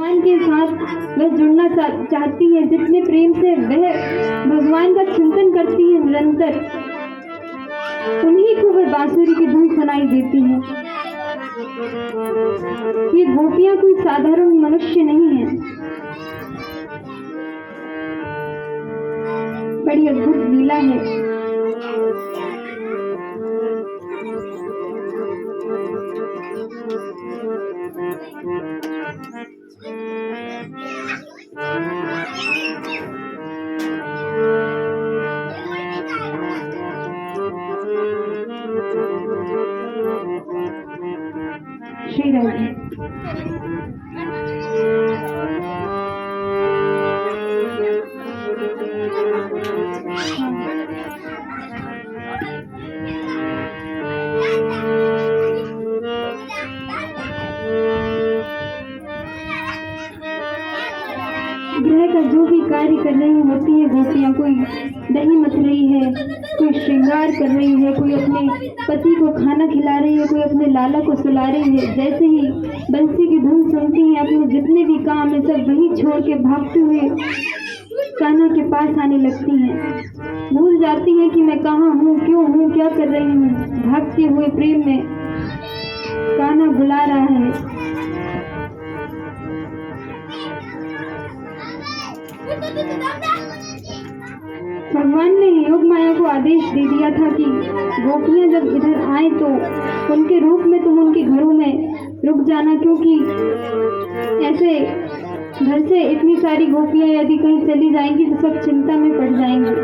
भगवान के साथ वह जुड़ना चाहती है, जितने प्रेम से वह भगवान का चिंतन करती है निरंतर, उन्हीं को वह बांसुरी की धुन सुनाई देती है। ये गोपियां कोई साधारण मनुष्य नहीं है, बड़ी अद्भुत लीला है। श्री राधे। ग्रह का जो भी कार्य कर रही होती है गोपियां, कोई दही मथ रही है, कोई श्रृंगार कर रही है, कोई अपने पति को खाना खिला रही है, कोई अपने लाला को सुला रही है। जैसे ही बंसी की धुन सुनती है, अपने जितने भी काम है सब वही छोड़ के भागते हुए कान्हा के पास आने लगती हैं। भूल जाती हैं कि मैं कहाँ हूँ, क्यों हूँ, क्या कर रही हूँ। भागते हुए प्रेम में कान्हा बुला रहा है। भगवान ने योग माया को आदेश दे दिया था कि गोपियां जब इधर आए तो उनके रूप में तुम उनके घरों में रुक जाना, क्योंकि ऐसे घर से इतनी सारी गोपियां यदि कहीं चली जाएंगी तो सब चिंता में पड़ जाएंगे।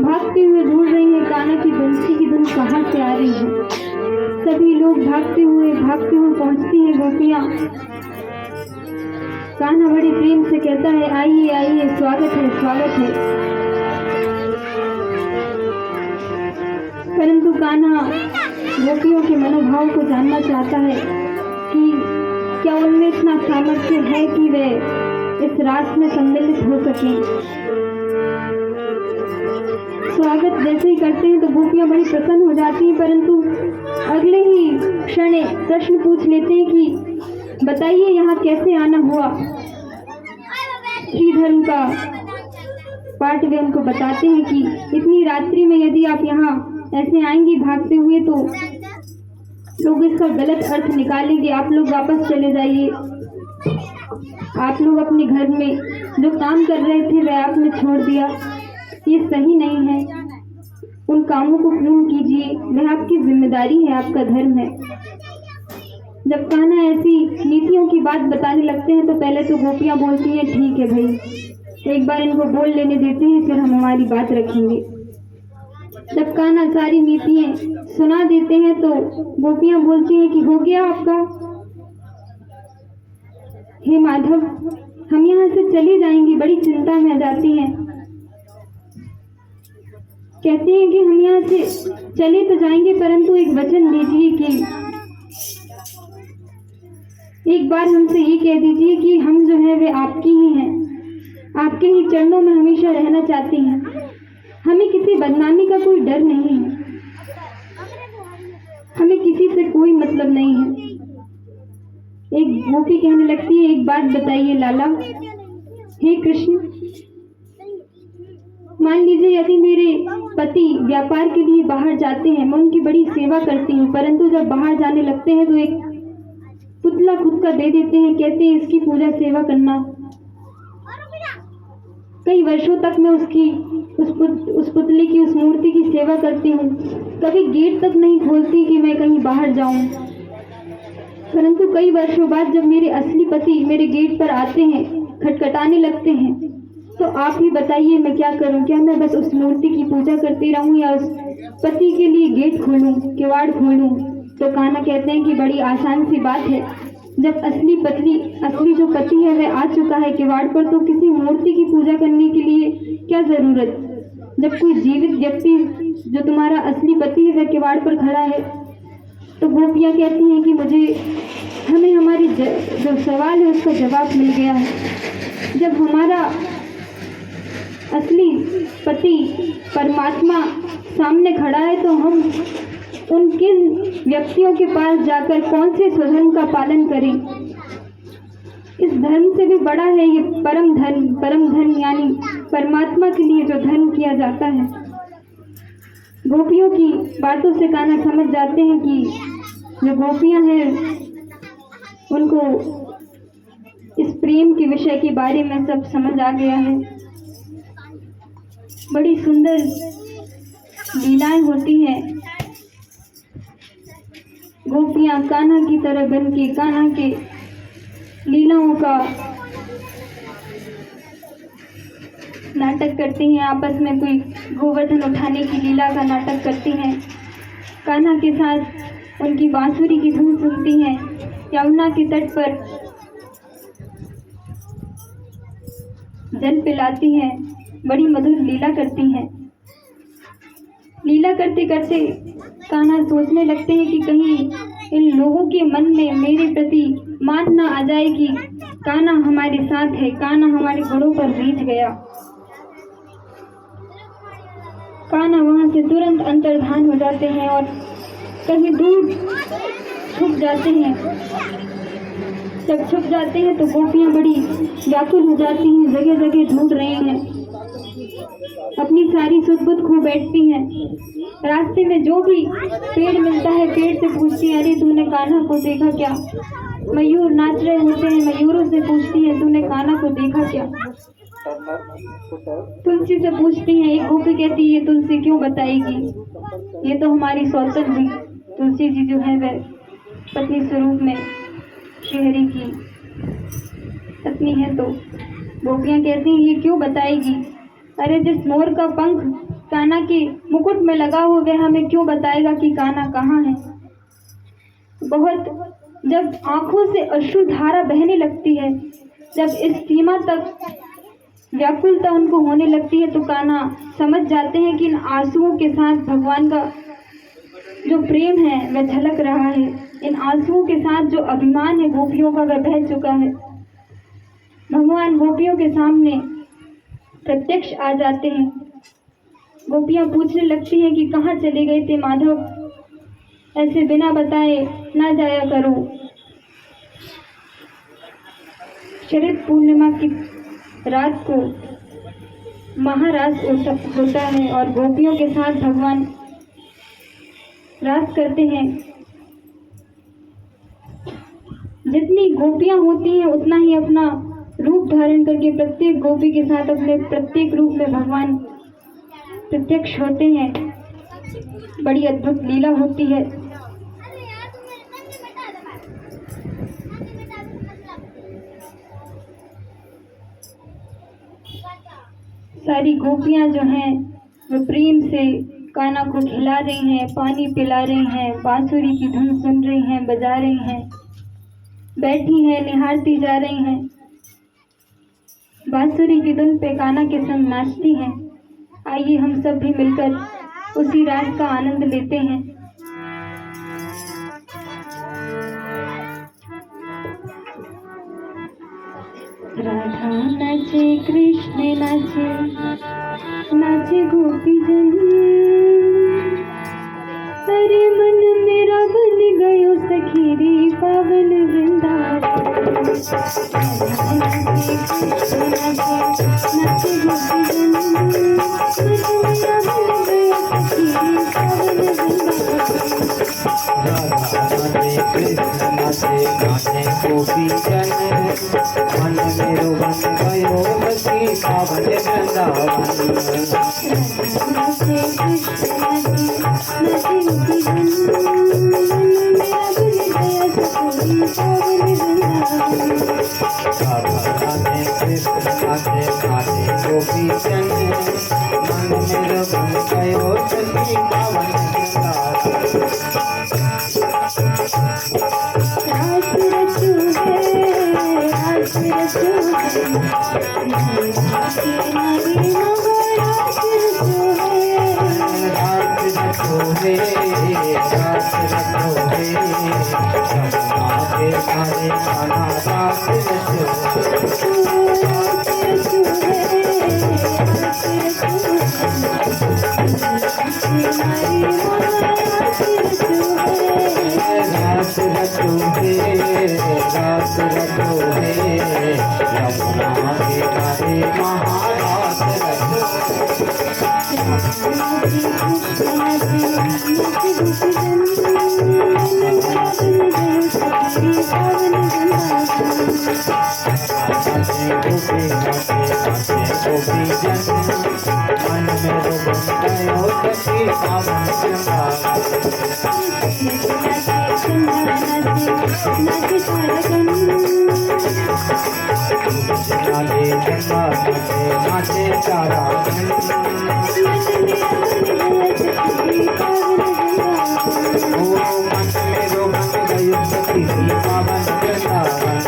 भागते हुए ढूंढ रही है कान्हा की बंसी की धुन कहाँ से आ रही है। सभी लोग भागते हुए पहुंचती है गोपियां। कान्हा बड़ी प्रेम से कहता है, आइए आइए, स्वागत है स्वागत है। परंतु कान्हा गोपियों के मनोभाव को जानना चाहता है कि क्या उनमें इतना सामर्थ्य है कि वे इस रास में सम्मिलित हो सकें। स्वागत जैसे ही करते हैं तो गोपियां बड़ी प्रसन्न हो जाती हैं, परंतु अगले ही क्षण प्रश्न पूछ लेते हैं कि बताइए यहाँ कैसे आना हुआ। श्रीधर्म का पाठ वे उनको बताते हैं कि इतनी रात्रि में यदि आप यहाँ ऐसे आएंगी भागते हुए तो लोग इसका गलत अर्थ निकालेंगे। आप लोग वापस चले जाइए। आप लोग अपने घर में जो काम कर रहे थे वह आपने छोड़ दिया, ये सही नहीं है। उन कामों को पूर्ण कीजिए, वह आपकी जिम्मेदारी है, आपका धर्म है। जब कान्हा ऐसी नीतियों की बात बताने लगते हैं तो पहले तो गोपियां बोलती हैं, ठीक है भाई, एक बार इनको बोल लेने देते हैं, फिर हम हमारी बात रखेंगे। जब कान्हा सारी नीतियां सुना देते हैं तो गोपियां बोलती हैं कि हो गया आपका। हे माधव, हम यहाँ से चली जाएंगी। बड़ी चिंता में आ जाती हैं। कहते हैं कि हम यहाँ से चले तो जाएंगे, परंतु एक वचन दीजिए कि एक बार हमसे ये कह दीजिए कि हम जो है वे आपकी ही हैं, आपके ही चरणों में हमेशा रहना चाहती हैं। हमें किसी बदनामी का कोई डर नहीं है, हमें किसी से कोई मतलब नहीं है। एक गोपी कहने लगती है, एक बात बताइए लाला, हे कृष्ण, मान लीजिए यदि मेरे पति व्यापार के लिए बाहर जाते हैं, मैं उनकी बड़ी सेवा करती हूँ, परंतु जब बाहर जाने लगते हैं तो एक पुतला खुद का दे देते हैं, कहते हैं इसकी पूजा सेवा करना। कई वर्षों तक मैं उस पुतले की, उस मूर्ति की सेवा करती हूँ, कभी गेट तक नहीं खोलती कि मैं कहीं बाहर जाऊं। परंतु कई वर्षों बाद जब मेरे असली पति मेरे गेट पर आते हैं, खटखटाने लगते हैं, तो आप ही बताइए मैं क्या करूं। क्या मैं बस उस मूर्ति की पूजा करती रहूं या उस पति के लिए गेट खोलूं, किवाड़ खोलूं। तो कान्हा कहते हैं कि बड़ी आसान सी बात है। जब असली जो पति है वह आ चुका है किवाड़ पर, तो किसी मूर्ति की पूजा करने के लिए क्या जरूरत। जब कोई जीवित व्यक्ति जो तुम्हारा असली पति है वह किवाड़ पर खड़ा है। तो गोपियाँ कहती हैं कि हमें हमारी जो सवाल है उसका जवाब मिल गया है। जब हमारा असली पति परमात्मा सामने खड़ा है तो हम उन किन व्यक्तियों के पास जाकर कौन से स्वधर्म का पालन करें। इस धर्म से भी बड़ा है ये परम धन यानी परमात्मा के लिए जो धर्म किया जाता है। गोपियों की बातों से कान्हा समझ जाते हैं कि जो गोपियां हैं उनको इस प्रेम के विषय के बारे में सब समझ आ गया है। बड़ी सुंदर लीलाएं होती हैं। गोपियां कान्हा की तरह बन के कान्हा के लीलाओं का नाटक करती हैं। आपस में कोई गोवर्धन उठाने की लीला का नाटक करती हैं। कान्हा के साथ उनकी बांसुरी की धुन सुनती हैं। यमुना के तट पर जल पिलाती हैं। बड़ी मधुर लीला करती हैं। लीला करते करते कान्हा सोचने लगते हैं कि कहीं इन लोगों के मन में मेरे प्रति मान ना आ जाए कि कान्हा हमारे साथ है, कान्हा हमारे गुणों पर रीझ गया। कान्हा वहां से तुरंत अंतर्धान हो जाते हैं और कहीं दूर छुप जाते हैं। जब छुप जाते हैं तो गोपियां बड़ी व्याकुल हो जाती हैं, जगह जगह ढूंढ रही हैं, अपनी सारी सुध-बुध खो बैठती हैं। रास्ते में जो भी पेड़ मिलता है पेड़ से पूछती है, अरे तूने कान्हा को देखा क्या? मयूर नाच रहे होते हैं, मयूरों से पूछती है, तूने कान्हा को देखा क्या? तुलसी से पूछती है। एक गोपी कहती है, ये तुलसी क्यों बताएगी, ये तो हमारी सौतन हुई। तुलसी जी जो है वह पत्नी स्वरूप में श्रीहरि की पत्नी है। तो गोपियां कहती हैं, ये क्यों बताएगी? अरे जिस मोर का पंख कान्हा के मुकुट में लगा हुआ वह हमें क्यों बताएगा कि कान्हा कहाँ है? बहुत जब आंखों से अश्रुधारा बहने लगती है, जब इस सीमा तक व्याकुलता उनको होने लगती है, तो कान्हा समझ जाते हैं कि इन आंसुओं के साथ भगवान का जो प्रेम है वह झलक रहा है। इन आंसुओं के साथ जो अभिमान है गोपियों का वह बह चुका है। भगवान गोपियों के सामने प्रत्यक्ष आ जाते हैं। गोपियां पूछने लगती हैं कि कहाँ चले गए थे माधव, ऐसे बिना बताए ना जाया करो। शरद पूर्णिमा की रात को महारास होता है और गोपियों के साथ भगवान रास करते हैं। जितनी गोपियां होती हैं उतना ही अपना रूप धारण करके प्रत्येक गोपी के साथ अपने प्रत्येक रूप में भगवान प्रत्यक्ष होते हैं। बड़ी अद्भुत लीला होती है। सारी गोपियां जो हैं वो प्रेम से कान्हा को खिला रही हैं, पानी पिला रही हैं, बांसुरी की धुन सुन रही हैं, बजा रही हैं, बैठी हैं, निहारती जा रही हैं, बांसुरी की धुन पे कान्हा के संग नाचती हैं। आइए हम सब भी मिलकर उसी रात का आनंद लेते हैं। राधा नाचे, कृष्ण नाचे, नाचे गोपी जन, अरे मन मेरा बन गयो सखी रे पावन वृंदावन। नाचे कृष्ण नाचे, नाचे गोपी जन, मन मेरा बन गयो सखी रे पावन वृंदावन। राधा कृष्ण नाचे गाने गोपी जन, मन मेरो बन गयो सखी पावन वृंदावन। नाचे कृष्ण नाचे, नाचे गोपी जन, मन मेरा बन गयो सखी पावन वृंदावन। राधा कृष्ण नाचे गाने गोपी जन, मन मेरो बन गयो सखी पावन वृंदावन। रास रचो है, रास रचो है, नारी रास रचो है। रास रचो है, रास रचो है, यमुना के किनारे कान्हा रास रचो। रास रचो है, रास रचो है, नारी रास रचो है। रास रचो है, रास रचो है, यमुना किनारे महारास रचो मन में गयो सखी पावन नाचे नाचे तारा मन में रोमन गयो सखी पावन पावन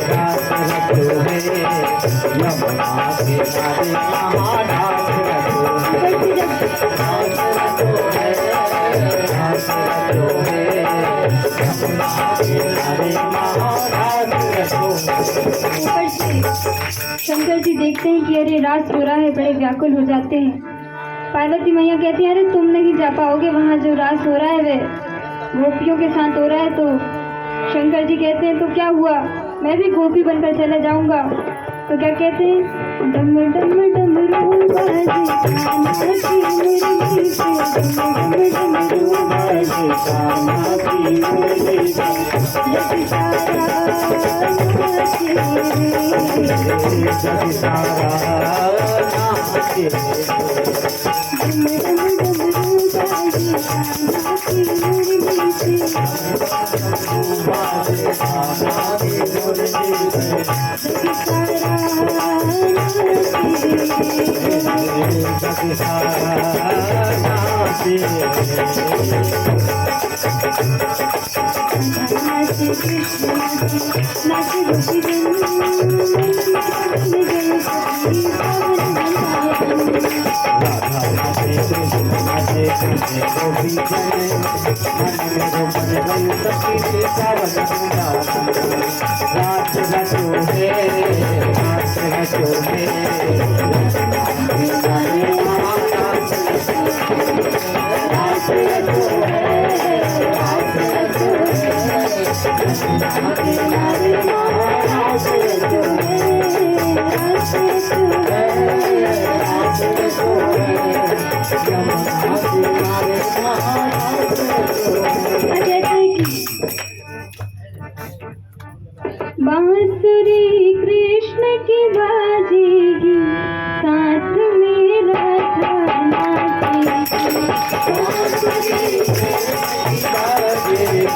रात रचो है यमुना किनारे महारास रचो शंकर जी देखते हैं कि अरे रात हो रहा है, बड़े व्याकुल हो जाते हैं। पार्वती मैया कहती है अरे तुम नहीं जा पाओगे, वहाँ जो रास हो रहा है वह गोपियों के साथ हो रहा है। तो शंकर जी कहते हैं तो क्या हुआ, मैं भी गोपी बनकर चला जाऊंगा। तो क्या कहते हैं, डम डम डमरू बाजे कान्हा की मुरली से, डम डमरू बाजे कान्हा की मुरली से, जग सारा नाचे रे, जग सारा नाचे डम डमरू बाजे कान्हा की मुरली से, बाजे कान्हा की मुरली से जग सारा नाचे नाचे कृष्ण नाचे गोपी बांसुरी कृष्ण की बाजेगी, साथ में राधा नाचेगी। बांसुरी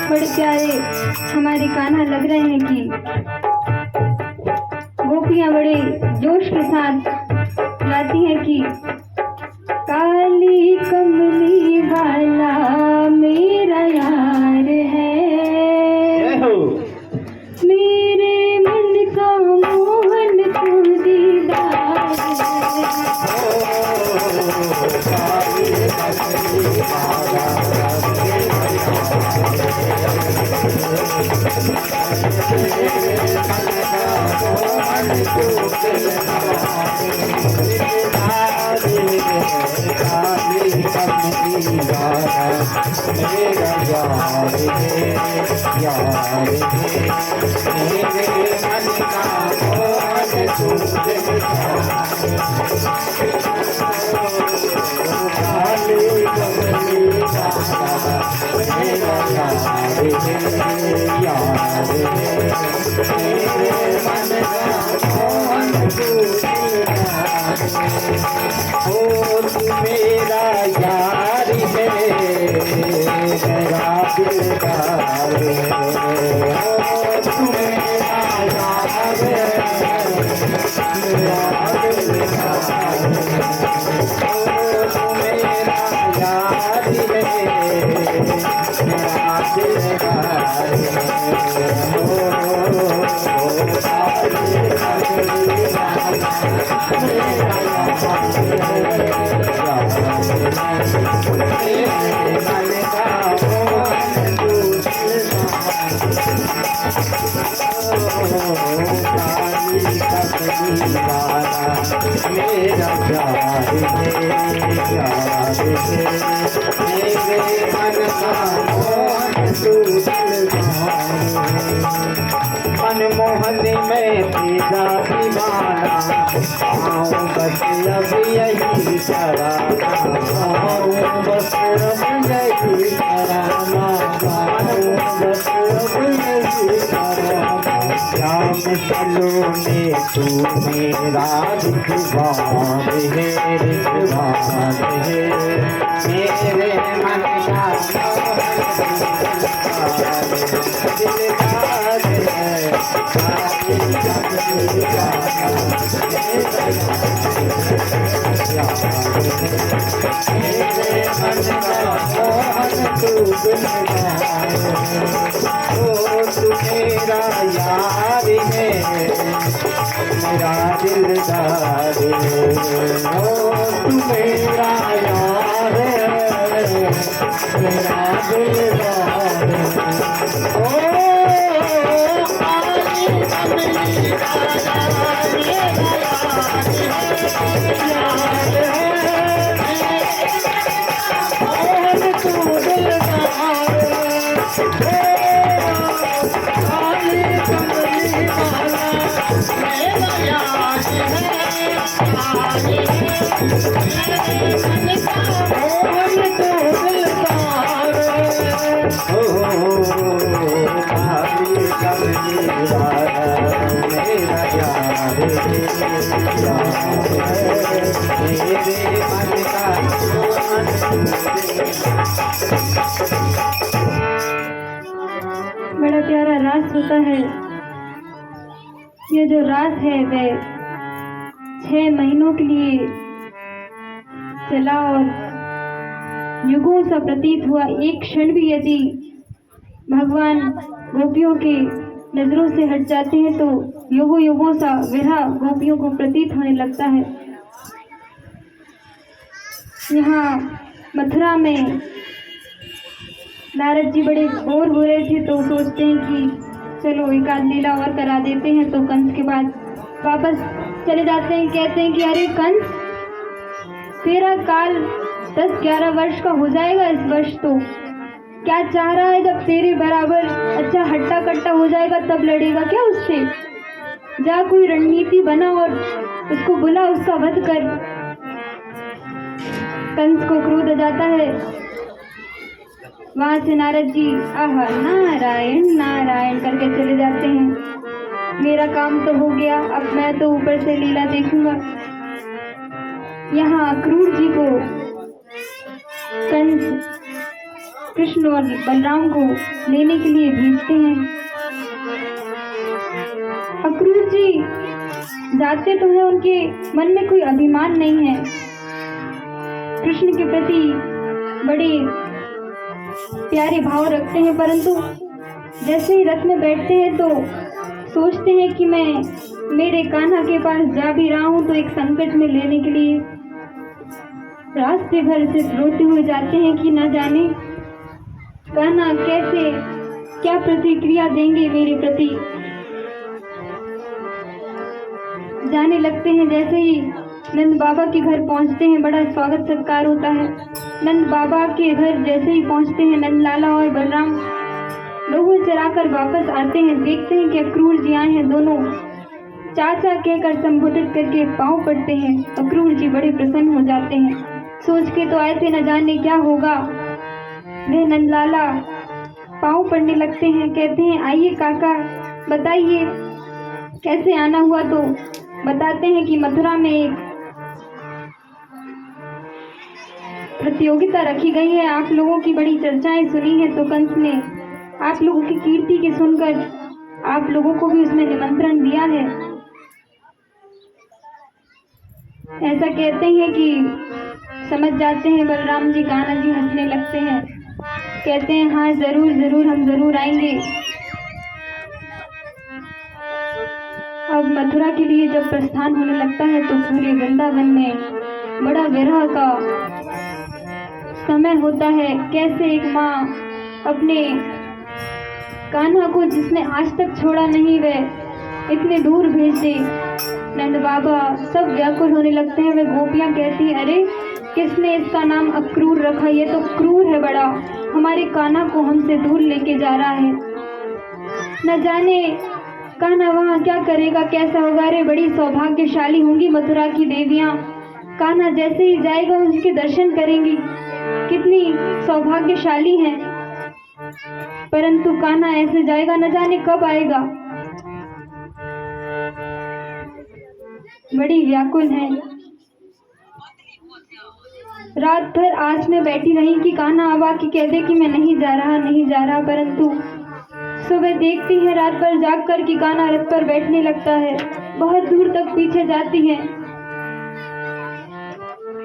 बड़े प्यारे हमारे कान्हा लग रहे हैं कि गोपियां बड़े जोश के साथ गाती हैं कि काली कमली वाला मेरा यार है, मेरे मन का मोहन तू दीदार है। यार है यार है मेरे मन का मोहन तुझे काली कमली काला मेरा यार है यार है मेरे मन का मोहन तुझे ओ तू मेरा यार है मेरा दिलदार है ओ तू मेरा यार है मेरा दिलदार है ओ तू मेरा यार है मेरा दिलदार मेरा प्यार मेरे मन का मोहन तू मनमोहन में तेरा दीवाना आऊं बस अब यही कराना आऊं बस अब यही कराना आऊं बस अब यही कराना श्याम सलोने तू मेरा रिश्तेदार है रिश्तेदार है मेरे मन का दिलदार है मेरे मन का मोहन तू दिलदार ओ तू मेरा यार है मेरा दिलदार ओ तू मेरा यार है मेरा दिलदार ओ बड़ा प्यारा रास होता है। ये जो रास है वह 6 महीनों के लिए चला और युगों सा प्रतीत हुआ। एक क्षण भी यदि भगवान गोपियों के नजरों से हट जाते हैं तो युगों युगों सा विरह गोपियों को प्रतीत होने लगता है। यहाँ मथुरा में नारद जी बड़े बोर हो रहे थे तो सोचते हैं कि चलो एक आध लीला और करा देते हैं। तो कंस के बाद वापस चले जाते हैं। कहते हैं कि अरे कंस, तेरा काल 10-11 वर्ष का हो जाएगा इस वर्ष, तो क्या चाह रहा है? जब तेरे बराबर अच्छा हट्टा कट्टा हो जाएगा तब लड़ेगा क्या उससे? जा कोई रणनीति बना और उसको बुला, उसका वध कर। कंस को क्रोध आ जाता है। वहां से नारद जी आहा नारायण नारायण करके चले जाते हैं। मेरा काम तो हो गया, अब मैं तो ऊपर से लीला देखूंगा। यहाँ क्रूर जी को कंस कृष्ण और बलराम को लेने के लिए भेजते हैं। अक्रूर जी जाते तो है, उनके मन में कोई अभिमान नहीं है। कृष्ण के प्रति बड़े प्यारे भाव रखते हैं, परंतु जैसे ही रथ में बैठते हैं तो सोचते हैं कि मैं मेरे कान्हा के पास जा भी रहा हूं तो एक संकट में लेने के लिए रास्ते भर से रोते हुए जाते हैं कि न जाने कान्हा कैसे क्या प्रतिक्रिया देंगे मेरे प्रति। जाने लगते हैं, जैसे ही नंद बाबा के घर पहुंचते हैं, बड़ा स्वागत सत्कार होता है। नंद बाबा के घर जैसे ही पहुंचते हैं, नंद लाला और बलराम गऊ चराकर वापस आते हैं। देखते हैं कि अक्रूर जी आए हैं। दोनों चाचा कहकर संबोधित करके पाँव पड़ते हैं। अक्रूर जी बड़े प्रसन्न हो जाते हैं। सोच के तो आए थे न जाने क्या होगा। वे नंद लाला पाँव पड़ने लगते हैं, कहते हैं आइए काका बताइए कैसे आना हुआ। तो बताते हैं कि मथुरा में एक प्रतियोगिता रखी गई है, आप लोगों की बड़ी चर्चाएं सुनी है, तो कंस ने आप लोगों की कीर्ति के सुनकर आप लोगों को भी उसमें निमंत्रण दिया है। ऐसा कहते हैं कि समझ जाते हैं बलराम जी। कान्हा जी हंसने लगते हैं, कहते हैं हाँ जरूर जरूर, हम जरूर आएंगे। अब मथुरा के लिए जब प्रस्थान होने लगता है तो पूरे वृंदावन में बड़ा विरह का समय होता है। कैसे एक माँ अपने कान्हा को, जिसने आज तक छोड़ा नहीं, वह इतने दूर भेज दे। नंद बाबा सब व्याकुल होने लगते हैं। वे गोपियां कहती हैं अरे किसने इसका नाम अक्रूर रखा, ये तो क्रूर है बड़ा, हमारे कान्हा को हमसे दूर लेके जा रहा है। न जाने कान्हा वहाँ क्या करेगा, कैसा होगा। अरे बड़ी सौभाग्यशाली होंगी मथुरा की देवियां, कान्हा जैसे ही जाएगा उसके दर्शन करेंगी, कितनी सौभाग्यशाली हैं। परंतु कान्हा ऐसे जाएगा, न जाने कब आएगा। बड़ी व्याकुल है। रात भर आस में बैठी रही कि कान्हा अब आके कह दे कि मैं नहीं जा रहा, नहीं जा रहा। परंतु सुबह देखती है रात भर जाग कर कि कान्हा रथ पर बैठने लगता है, बहुत दूर तक पीछे जाती है।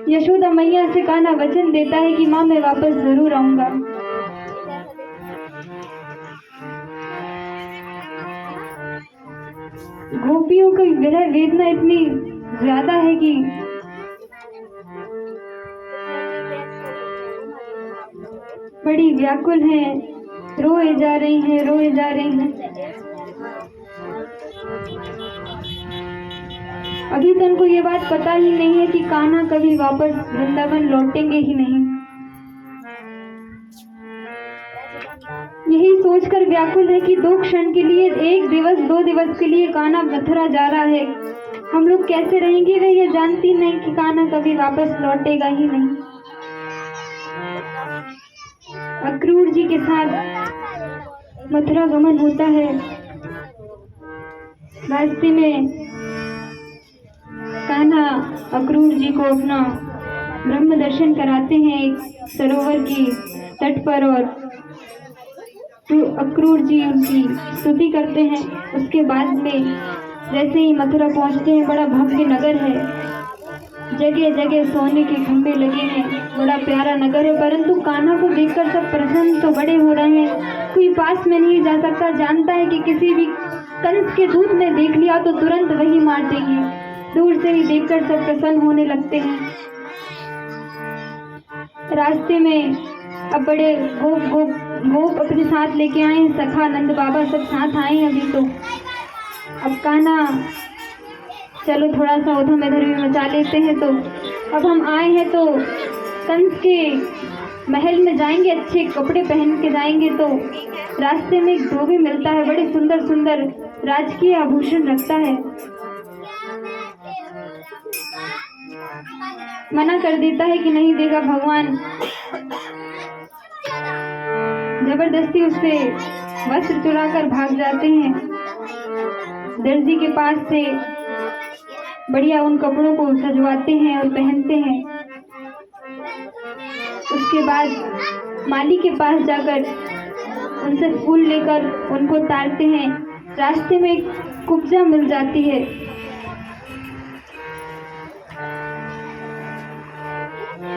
यशोदा मैया से कान्हा वचन देता है कि माँ मैं वापस जरूर आऊंगा। गोपियों की विरह वेदना इतनी ज्यादा है कि बड़ी व्याकुल हैं, रोए जा रही हैं, रोए जा रही हैं। अभी तो उनको ये बात पता ही नहीं है कि कान्हा कभी वापस वृंदावन लौटेंगे ही नहीं। यही सोचकर व्याकुल है कि 2 क्षण के लिए, 1 दिवस 2 दिवस के लिए कान्हा मथुरा जा रहा है, हम लोग कैसे रहेंगे। वे ये जानती नहीं कि कान्हा कभी वापस लौटेगा ही नहीं। अक्रूर जी के साथ मथुरा गमन होता है। रास्ते में कान्हा अक्रूर जी को अपना ब्रह्म दर्शन कराते हैं एक सरोवर की तट पर, और तो अक्रूर जी उनकी स्तुति करते हैं। उसके बाद में जैसे ही मथुरा पहुंचते हैं, बड़ा भव्य नगर है, जगह जगह सोने के खंभे लगे हैं, बड़ा प्यारा नगर है। परंतु कान्हा को देखकर सब प्रसन्न तो बड़े हो रहे हैं, कोई पास में नहीं जा सकता, जानता है कि किसी भी कंस के दूत ने देख लिया तो तुरंत वही मार देंगे। दूर से ही देखकर सब प्रसन्न होने लगते हैं। रास्ते में अब बड़े गोप अपने साथ लेके आए हैं, सखा नंद बाबा सब साथ आए हैं अभी। तो अब कान्हा चलो थोड़ा सा उधम इधर भी मचा लेते हैं। तो अब हम आए हैं तो कंस के महल में जाएंगे, अच्छे कपड़े पहन के जाएंगे। तो रास्ते में एक धोबी मिलता है, बड़े सुंदर सुंदर राजकीय आभूषण रखता है। मना कर देता है कि नहीं देगा भगवान। जबरदस्ती उससे वस्त्र चुराकर भाग जाते हैं। दर्जी के पास से बढ़िया उन कपड़ों को सजवाते हैं और पहनते हैं। उसके बाद माली के पास जाकर उनसे फूल लेकर उनको तारते हैं। रास्ते में एक कुब्जा मिल जाती है।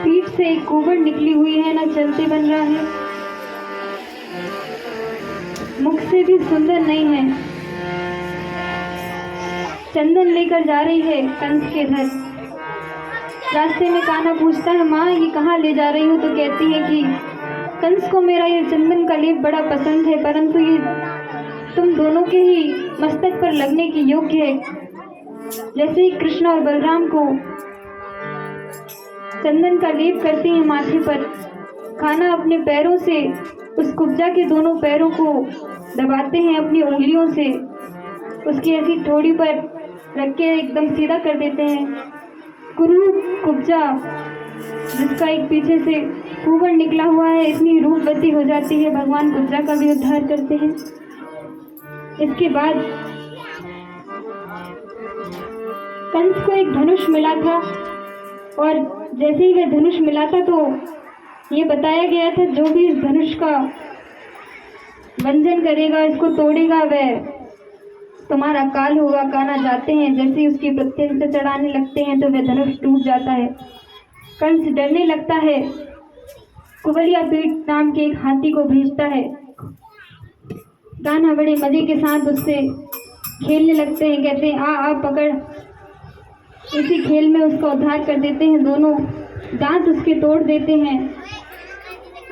पीठ से एक कुबड़ निकली हुई है, ना चलते बन रहा है, मुख से भी सुंदर नहीं है। चंदन लेकर जा रही है कंस के घर। रास्ते में कान्हा पूछता है माँ ये कहाँ ले जा रही हो। तो कहती है कि कंस को मेरा ये चंदन का लेप बड़ा पसंद है, परंतु ये तुम दोनों के ही मस्तक पर लगने के योग्य है। जैसे ही कृष्ण और बलराम को चंदन का लेप करते हैं माथे पर। कान्हा अपने पैरों से उस कुब्जा के दोनों पैरों को दबाते हैं अपनी उंगलियों से, उसकी ऐसी ठोड़ी पर रख के एकदम सीधा कर देते हैं। कुरु कुब्जा जिसका एक पीछे से कुंवर निकला हुआ है, इतनी रूपवती हो जाती है, भगवान कुब्जा का भी उद्धार करते हैं। इसके बाद कंस को एक धनुष मिला था और जैसे ही वह धनुष मिला था तो ये बताया गया था जो भी इस धनुष का भंजन करेगा, इसको तोड़ेगा, वह तुम्हारा काल होगा। कान्हा जाते हैं, जैसे ही उसकी प्रत्यंता चढ़ाने लगते हैं तो वह धनुष टूट जाता है। कंस डरने लगता है, कुबलिया पीठ नाम के एक हाथी को भेजता है। कान्हा बड़े मजे के साथ उससे खेलने लगते हैं, कहते हैं आ पकड़। इसी खेल में उसका उद्धार कर देते हैं, दोनों दांत उसके तोड़ देते हैं।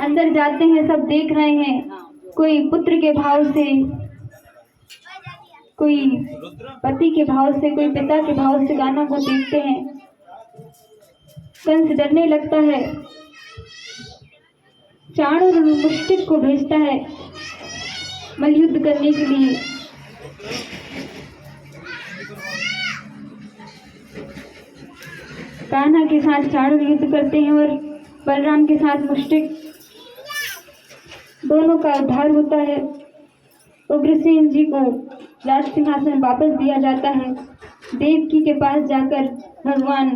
अंदर जाते हैं, सब देख रहे हैं, कोई पुत्र के भाव से, कोई पति के भाव से, कोई पिता के भाव से कान्हा को देखते हैं। कंस डरने लगता है, चाणूर और मुष्टिक को भेजता है मल्लयुद्ध करने के लिए। कान्हा के साथ चाणूर युद्ध करते हैं और बलराम के साथ मुष्टिक, दोनों का उद्धार होता है। उग्रसेन जी को राज सिंहासन वापस दिया जाता है। देवकी के पास जाकर भगवान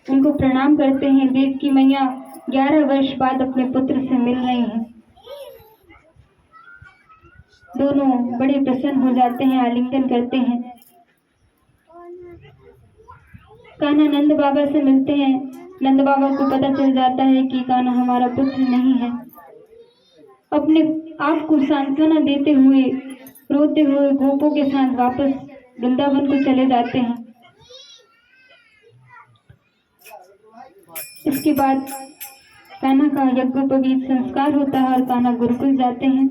उनको प्रणाम करते हैं। देवकी मैया 11 वर्ष बाद अपने पुत्र से मिल रही हैं। दोनों बड़े प्रसन्न हो जाते हैं, आलिंगन करते हैं। कान्हा नंद बाबा से मिलते हैं। नंद बाबा को पता चल जाता है कि कान्हा हमारा पुत्र नहीं है। अपने आप को सांत्वना देते हुए, रोते हुए गोपों के साथ वापस वृंदावन को चले जाते हैं। इसके बाद कान्हा का यज्ञोपवीत संस्कार होता है और कान्हा गुरुकुल जाते हैं।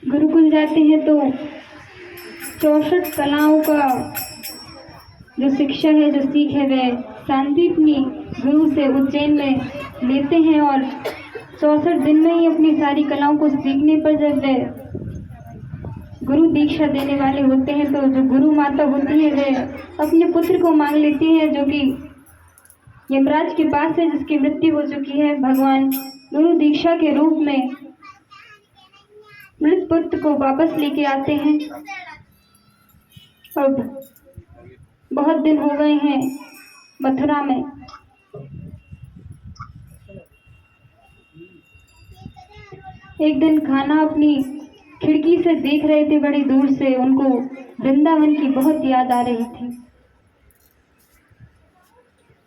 गुरुकुल जाते हैं तो 64 कलाओं का जो शिक्षा है, जो सीख है, वह शांतिपनी गुरु से उज्जैन में लेते हैं और 64 दिन में ही अपनी सारी कलाओं को सीखने पर जब वे गुरु दीक्षा देने वाले होते हैं तो जो गुरु माता होती है वे अपने पुत्र को मांग लेती है, जो कि यमराज के पास है, जिसकी मृत्यु हो चुकी है। भगवान गुरु दीक्षा के रूप में मृत पुत्र को वापस लेके आते हैं। अब बहुत दिन हो गए हैं मथुरा में। एक दिन कान्हा अपनी खिड़की से देख रहे थे, बड़ी दूर से उनको वृंदावन की बहुत याद आ रही थी।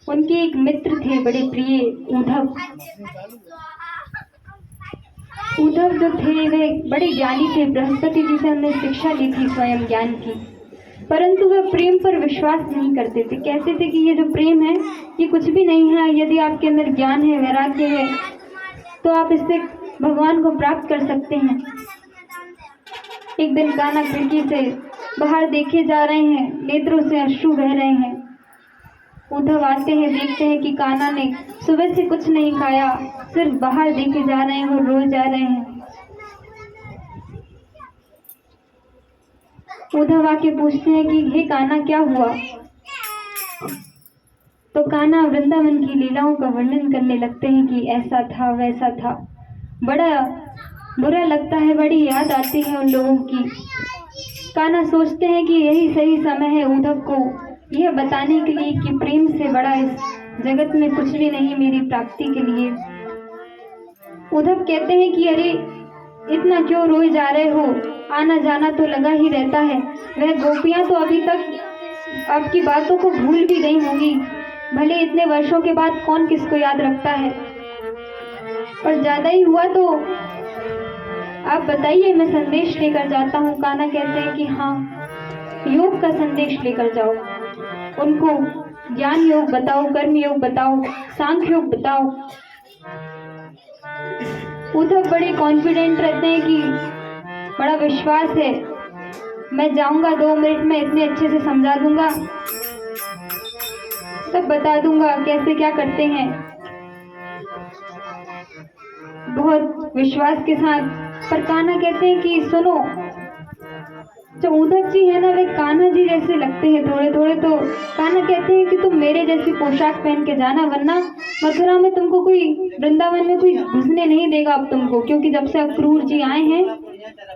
उनके एक मित्र थे बड़े प्रिय, उद्धव। उद्धव जो थे वे बड़े ज्ञानी थे। बृहस्पति जी से उन्होंने शिक्षा ली थी स्वयं ज्ञान की, परंतु वह प्रेम पर विश्वास नहीं करते थे। कहते थे कि ये जो प्रेम है ये कुछ भी नहीं है। यदि आपके अंदर ज्ञान है, वैराग्य है, तो आप इससे भगवान को प्राप्त कर सकते हैं। एक दिन कान्हा खिड़की से बाहर देखे जा रहे हैं, नेत्रों से अश्रु बह रहे हैं। उद्धव आते हैं, देखते हैं कि कान्हा ने सुबह से कुछ नहीं खाया, सिर्फ बाहर देखे जा रहे हैं और रोए जा रहे हैं। उद्धव आके पूछते हैं कि हे कान्हा क्या हुआ? तो कान्हा वृंदावन की लीलाओं का वर्णन करने लगते हैं कि ऐसा था, वैसा था। बड़ा बुरा लगता है, बड़ी याद आती है उन लोगों की। कान्हा सोचते हैं कि यही सही समय है उद्धव को यह बताने के लिए कि प्रेम से बड़ा इस जगत में कुछ भी नहीं मेरी प्राप्ति के लिए। उद्धव कहते हैं कि अरे इतना क्यों रोए जा रहे हो, आना जाना तो लगा ही रहता है। वह गोपियां तो अभी तक आपकी बातों को भूल भी गई होंगी, भले इतने वर्षों के बाद कौन किसको याद रखता है। और ज्यादा ही हुआ तो आप बताइए, मैं संदेश लेकर जाता हूँ। कान्हा कहते हैं कि हाँ, योग का संदेश लेकर जाओ, उनको ज्ञान योग बताओ, कर्म योग बताओ, सांख्य योग बताओ। उद्धव बड़े कॉन्फिडेंट रहते हैं कि बड़ा विश्वास है, मैं जाऊंगा 2 मिनट में इतने अच्छे से समझा दूंगा। सब बता दूंगा कैसे क्या करते हैं। बहुत विश्वास के साथ। पर कान्हा कहते हैं कि सुनो, जो उद्धव जी है ना वे कान्हा जी जैसे लगते हैं थोड़े थोड़े। तो कान्हा कहते हैं कि तुम मेरे जैसी पोशाक पहन के जाना, वरना मथुरा में तुमको कोई, वृंदावन में कोई घुसने नहीं देगा अब तुमको, क्योंकि जब से अक्रूर जी आए हैं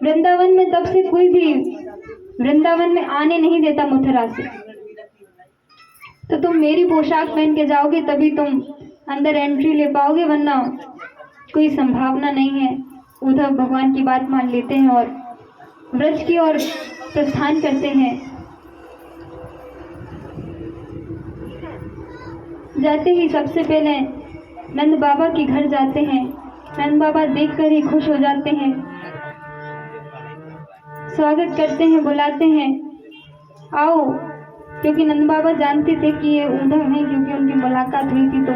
वृंदावन में तब से कोई भी वृंदावन में आने नहीं देता मथुरा से। तो तुम मेरी पोशाक पहन के जाओगे तभी तुम अंदर एंट्री ले पाओगे, वरना कोई संभावना नहीं है। उद्धव भगवान की बात मान लेते हैं और व्रज की ओर प्रस्थान करते हैं। जाते ही सबसे पहले नंद बाबा के घर जाते हैं। नंद बाबा देखकर ही खुश हो जाते हैं, स्वागत करते हैं, बुलाते हैं, आओ। क्योंकि नंद बाबा जानते थे कि ये उद्धव हैं, क्योंकि उनकी मुलाकात हुई थी, तो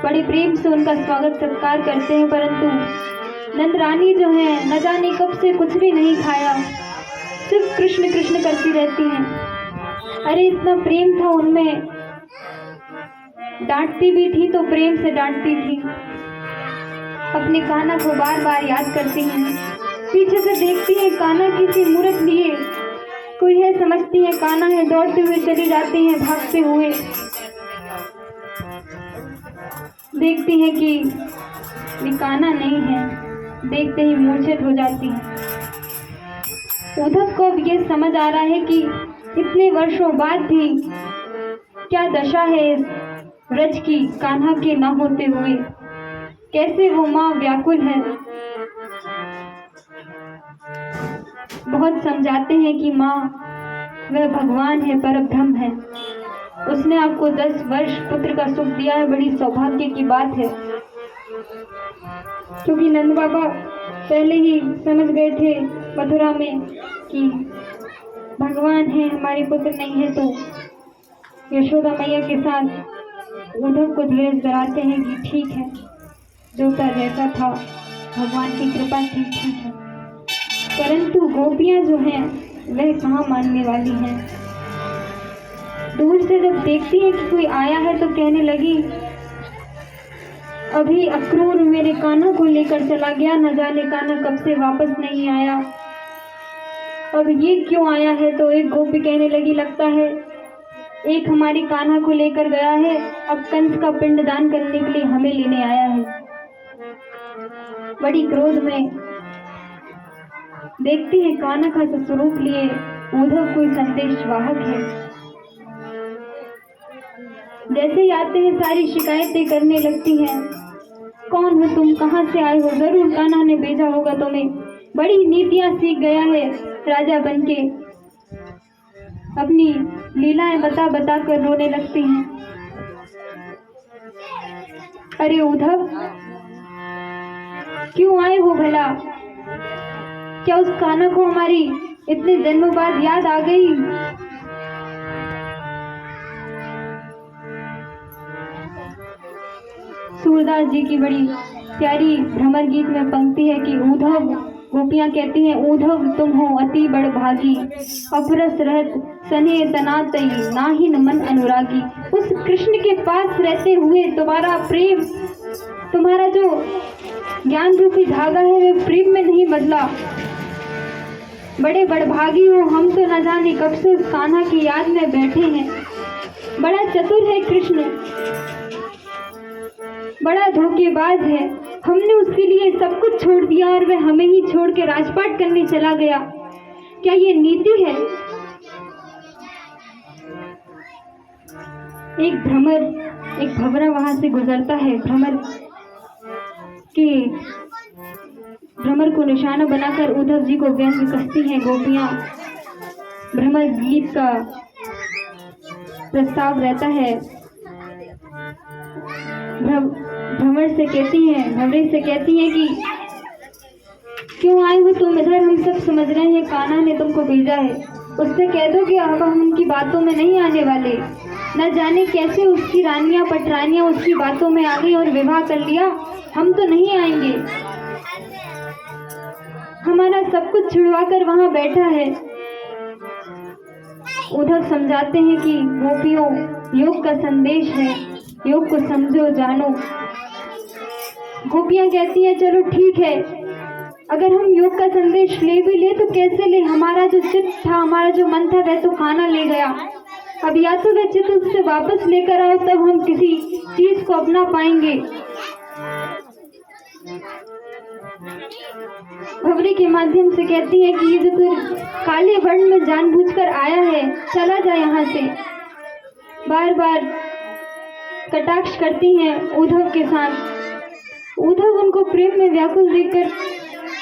बड़े प्रेम से उनका स्वागत सत्कार करते हैं। परंतु नंद रानी जो है न जाने कब से कुछ भी नहीं खाया, सिर्फ कृष्ण कृष्ण करती रहती हैं। अरे इतना प्रेम था उनमें, डांटती भी थी तो प्रेम से डांटती थी, अपने कान्हा को बार बार याद करती हैं। पीछे से देखती है कान्हा किसी मूर्त लिए कोई है, समझती है कान्हा है, दौड़ते हुए चली जाती हैं, भागते हुए। देखती है कि ये कान्हा नहीं है, देखते ही मूर्छित हो जाती है। उद्धव को अब ये समझ आ रहा है कि इतने वर्षों बाद भी क्या दशा है इस व्रज की, कान्हा के न होते हुए कैसे वो माँ व्याकुल है। बहुत समझाते हैं कि माँ वह भगवान है, परब्रह्म है, उसने आपको 10 वर्ष पुत्र का सुख दिया है, बड़ी सौभाग्य की बात है। क्योंकि नंद बाबा पहले ही समझ गए थे मथुरा में कि भगवान है, हमारे पुत्र नहीं है, तो यशोदा मैया के साथ उद्धव को धीरज दिलाते हैं कि ठीक है, जो था जैसा था, भगवान की कृपा थी, ठीक है। परंतु गोपियां जो हैं वह कहाँ मानने वाली हैं। दूर से जब देखती है कि कोई आया है तो कहने लगी, अभी अक्रूर मेरे कान्हा को लेकर चला गया, न जाने कान्हा कब से वापस नहीं आया, अब ये क्यों आया है। तो एक गोपी कहने लगी, लगता है एक हमारी कान्हा को लेकर गया है, अब कंस का पिंडदान करने के लिए हमें लेने आया है। बड़ी क्रोध में देखती है कान्हा का स्वरूप लिए उद्धव कोई संदेश वाहक है। जैसे ही आते हैं सारी शिकायतें करने लगती हैं, कौन हो तुम, कहाँ से आए हो, जरूर कान्हा ने भेजा होगा तुम्हें, बड़ी नीतियां सीख गया है राजा बनके। अपनी लीलाएं बता बता कर रोने लगती हैं। अरे उद्धव क्यों आए हो भला, क्या उस कान्हा को हमारी इतने जन्मों बाद याद आ गई। सूरदास जी की बड़ी प्यारी भ्रमर गीत में पंक्ति है कि उद्धव, गोपियां कहती हैं, उद्धव तुम हो अति बड़ भागी, अपरस रहत सने तनातई, नाहिन मन अनुरागी। उस कृष्ण के पास रहते हुए तुम्हारा प्रेम, तुम्हारा जो ज्ञान रूपी धागा है वह प्रेम में नहीं बदला। बड़े बड़भागी हो, हम तो न जाने कब से उस कान्हा की याद में बैठे हैं। बड़ा चतुर है कृष्ण, बड़ा धोखेबाज है, हमने उसके लिए सब कुछ छोड़ दिया और वह हमें ही छोड़ के राजपाट करने चला गया। क्या ये नीति है। एक भंवरा वहां से गुजरता है, भ्रमर को निशाना बनाकर उद्धव जी को व्यंग कसती हैं गोपियां। भ्रमर गीत का प्रस्ताव रहता है। भंवरे से कहती हैं कि क्यों आए हो तुम इधर, हम सब समझ रहे हैं कान्हा ने तुमको भेजा है। उससे कह दो कि अब हम उनकी बातों में नहीं आने वाले। न जाने कैसे उसकी रानियां पटरानियां उसकी बातों में आ गई और विवाह कर लिया, हम तो नहीं आएंगे। हमारा सब कुछ छुड़वा कर वहां बैठा है। उद्धव समझाते हैं कि गोपियों योग का संदेश है, योग को समझो जानो। गोपियां कहती हैं चलो ठीक है, अगर हम योग का संदेश ले भी ले तो कैसे ले, हमारा जो चित्त था, हमारा जो मन था वह तो खाना ले गया। अब या तो वह चित्त उससे वापस लेकर आओ, तब हम किसी चीज को अपना पाएंगे। भंवरे के माध्यम से कहती है कि ये जो तू काले वर्ण में जानबूझकर आया है, चला जा यहाँ से। बार बार कटाक्ष करती हैं उद्धव के साथ। उद्धव उनको प्रेम में व्याकुल देखकर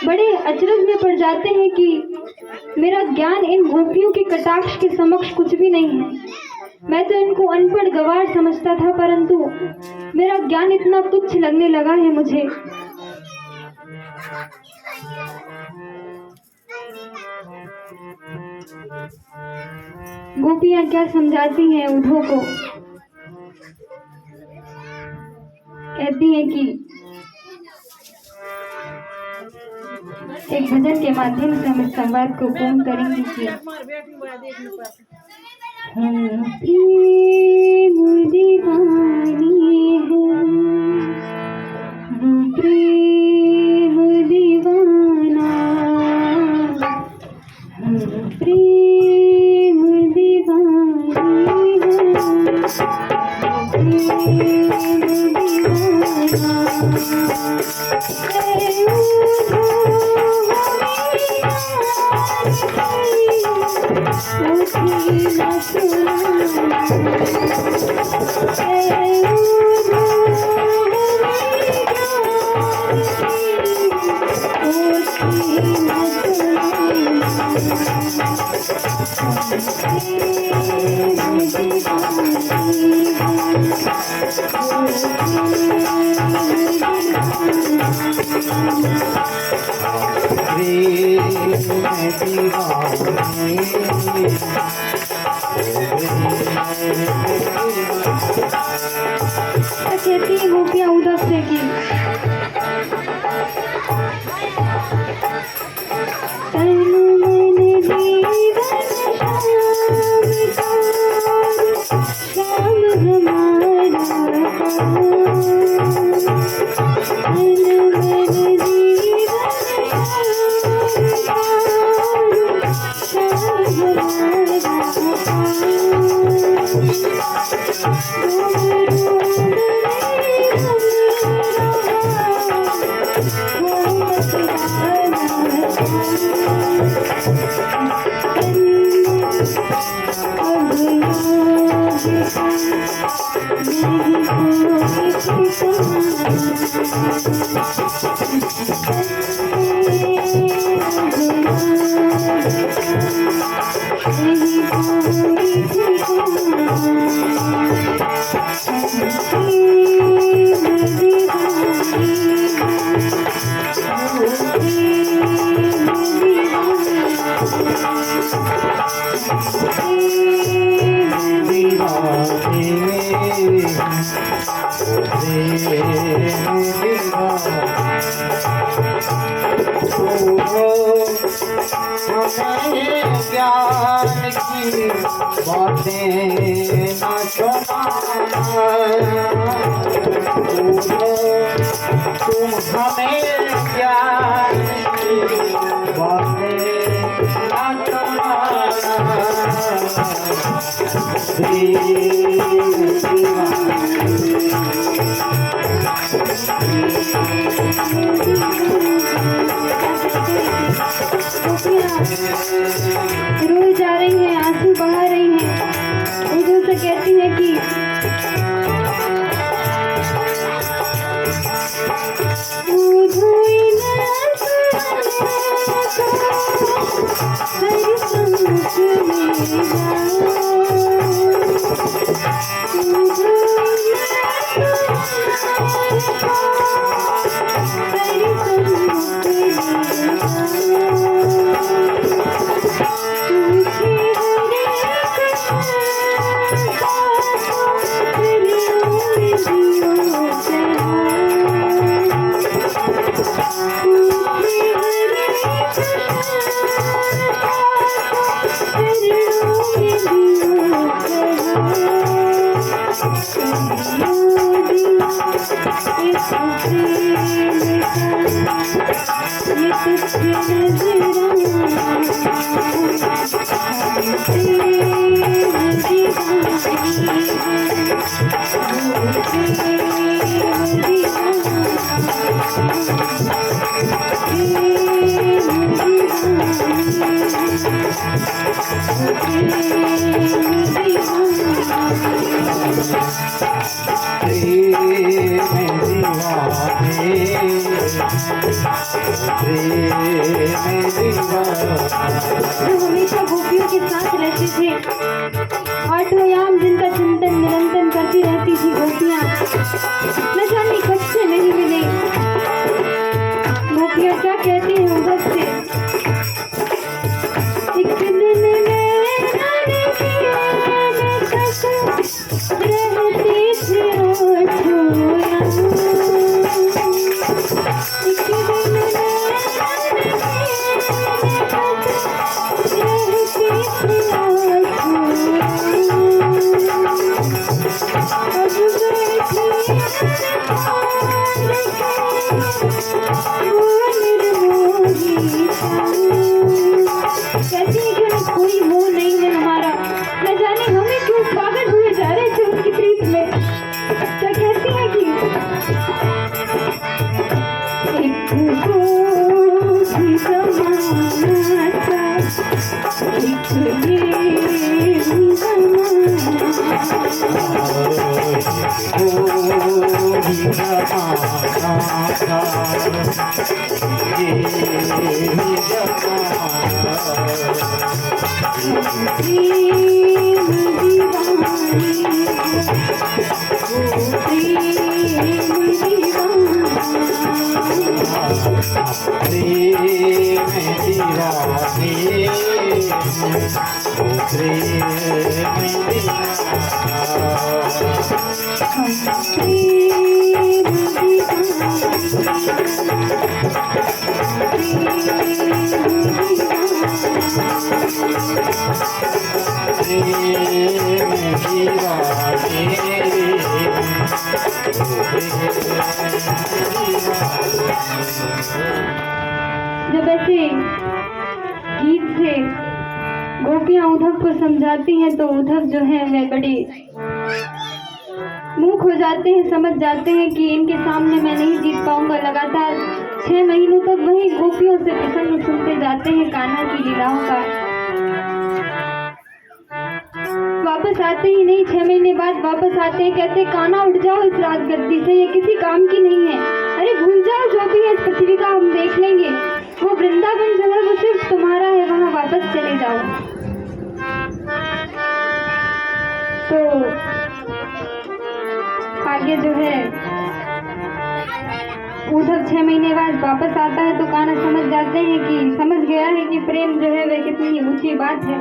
बड़े अचरज में पड़ जाते हैं कि मेरा ज्ञान इन गोपियों के कटाक्ष के समक्ष कुछ भी नहीं है। मैं तो इनको अनपढ़ गवार समझता था, परंतु मेरा ज्ञान इतना तुच्छ लगने लगा है मुझे। गोपियां क्या समझाती हैं उद्धव को, कहती हैं कि एक भजन के माध्यम से हम इस संवाद को पूर्ण करेंगे कि हम प्रेम दीवानी है, वो प्रेम दीवाना, हम प्रेम दीवानी है, प्रेम कहती है गोपियां उद्धव से कि ज्ञान की बातें न सुनाना, तुम हमें ज्ञान की बातें न रोई जा रही हैं, आंसू बहा रही हैं। उद्धव से कहती है कि हमेशा गोपियों के साथ रहते थे, आठों याम जिनका चिंतन निरंतन करती रहती थी गोपियाँ, न जाने कब से नहीं मिले। गोपियाँ क्या कहती हैं उधर से, एक दिन कहती है कि कोई मोह नहीं है हमारा, न जाने हमें क्यों पागल हुए जा रहे थे उसकी प्रीत में। क्या कहती है कि एक जब ऐसे गीत से गोपियाँ उद्धव को समझाती हैं तो उद्धव जो है वे बड़े मूक हो जाते हैं, समझ जाते हैं कि इनके सामने मैं नहीं जीत पाऊंगा। लगातार 6 महीनों तक वही गोपियों से प्रसंग सुनते जाते हैं कान्हा की लीलाओं का। वापस आते ही नहीं, 6 महीने बाद वापस आते हैं, कहते कान्हा उठ जाओ इस रात गद्दी से, ये किसी काम की नहीं है। अरे भूल जाओ जो भी है इस पृथ्वी का, हम देख लेंगे। वो वृंदावन जो है वो सिर्फ तुम्हारा है, वहां वापस चले जाओ। तो आगे जो है उद्धव 6 महीने बाद वापस आता है तो कान्हा समझ जाते हैं कि समझ गया है कि प्रेम जो है वह कितनी ऊंची बात है।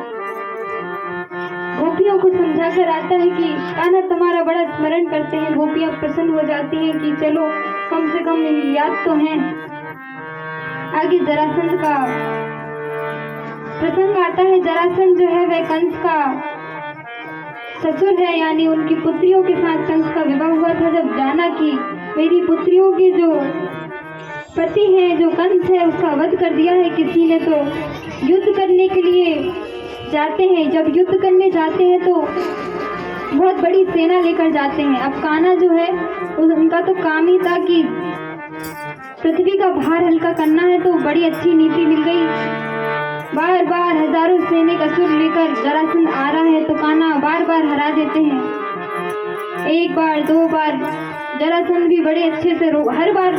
गोपियों को समझा कर आता है कि कान्हा तुम्हारा बड़ा स्मरण करते हैं। गोपियां प्रसन्न हो जाती हैं कि चलो कम से कम याद तो है। आगे जरासंध का प्रसंग आता है। जरासंध जो है वह कंस का ससुर है, यानी उनकी पुत्रियों के साथ कंस का विवाह हुआ था। जब जाना कि मेरी पुत्रियों के जो पति है, जो कंस है, उसका वध कर दिया है किसी ने, तो युद्ध करने के लिए जाते हैं। जब युद्ध करने जाते हैं तो बहुत बड़ी सेना लेकर जाते हैं। अब कान्हा जो है उनका तो काम ही था कि पृथ्वी का भार हल्का करना है, तो बड़ी अच्छी नीति मिल गई। बार बार हजारों सैनिक असुर लेकर जरासंध आ रहा है तो कान्हा बार बार हरा देते हैं। एक बार 2 बार जरासंध भी बड़े अच्छे से हर बार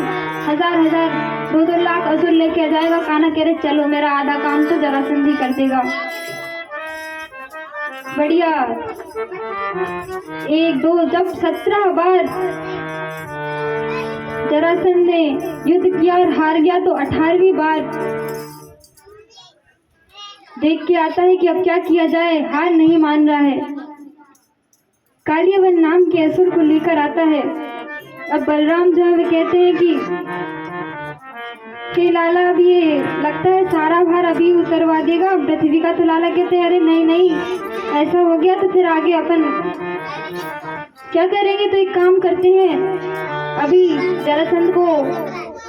1000 2 लाख असुर लेके आ जाएगा। कान्हा कह रहे चलो मेरा आधा काम तो जरासंध ही कर देगा। बढ़िया 1 2 जब 17 बार जरासंध ने युद्ध किया और हार गया तो 18वीं बार देख के आता है कि अब क्या किया जाए, हार नहीं मान रहा है। कालियावन नाम के असुर को लेकर आता है। अब बलराम जो है वे कहते हैं कि लाला अब ये लगता है सारा भार अभी उतरवा देगा पृथ्वी का। तो लाला कहते हैं अरे नहीं नहीं, ऐसा हो गया तो फिर आगे अपन क्या करेंगे। तो एक काम करते हैं, अभी जरासंध को